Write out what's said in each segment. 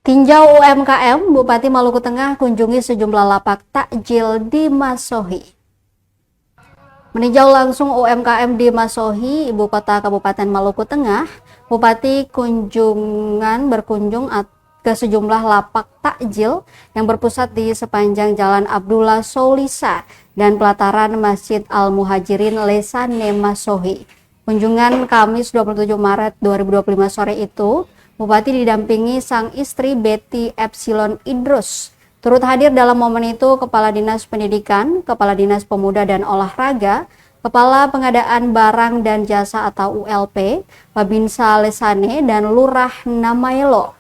Tinjau UMKM, Bupati Maluku Tengah kunjungi sejumlah lapak takjil di Masohi. Meninjau langsung UMKM di Masohi, ibu kota Kabupaten Maluku Tengah, Bupati berkunjung ke sejumlah lapak takjil yang berpusat di sepanjang Jalan Abdullah Soulisa dan pelataran Masjid Al-Muhajirin Lesane Masohi. Kunjungan Kamis 27 Maret 2025 sore itu, Bupati didampingi sang istri Betty Epsilon Idrus. Turut hadir dalam momen itu Kepala Dinas Pendidikan, Kepala Dinas Pemuda dan Olahraga, Kepala Pengadaan Barang dan Jasa atau ULP, Babinsa Lesane, dan Lurah Namaelo.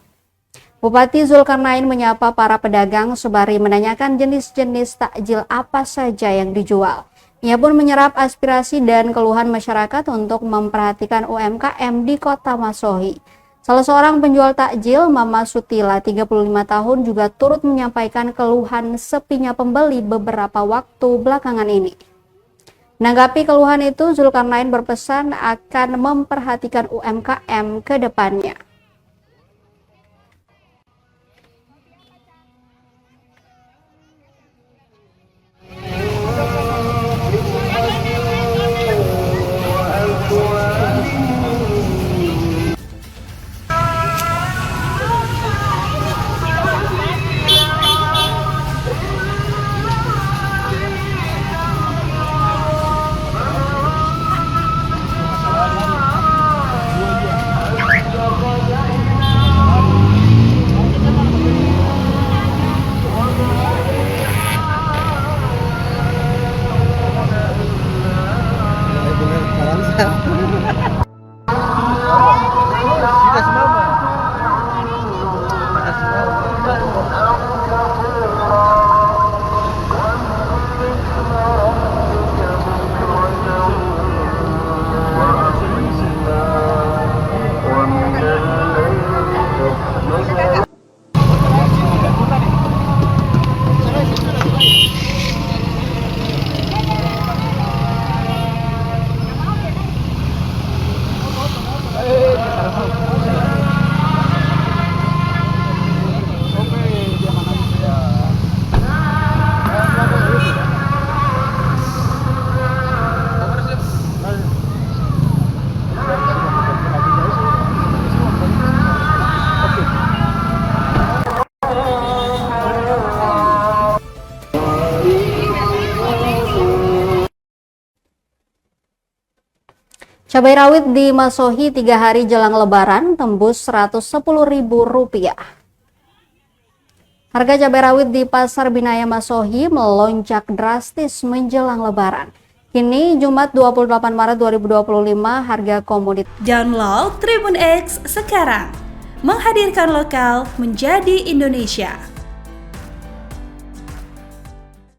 Bupati Zulkarnain menyapa para pedagang sembari menanyakan jenis-jenis takjil apa saja yang dijual. Ia pun menyerap aspirasi dan keluhan masyarakat untuk memperhatikan UMKM di Kota Masohi. Salah seorang penjual takjil, Mama Sutila, 35 tahun, juga turut menyampaikan keluhan sepinya pembeli beberapa waktu belakangan ini. Menanggapi keluhan itu, Zulkarnain berpesan akan memperhatikan UMKM ke depannya. Cabai rawit di Masohi 3 hari jelang Lebaran tembus Rp110.000. Harga cabai rawit di Pasar Binaya Masohi melonjak drastis menjelang Lebaran. Kini Jumat 28 Maret 2025 harga komoditas. Download Tribun X sekarang, menghadirkan lokal menjadi Indonesia.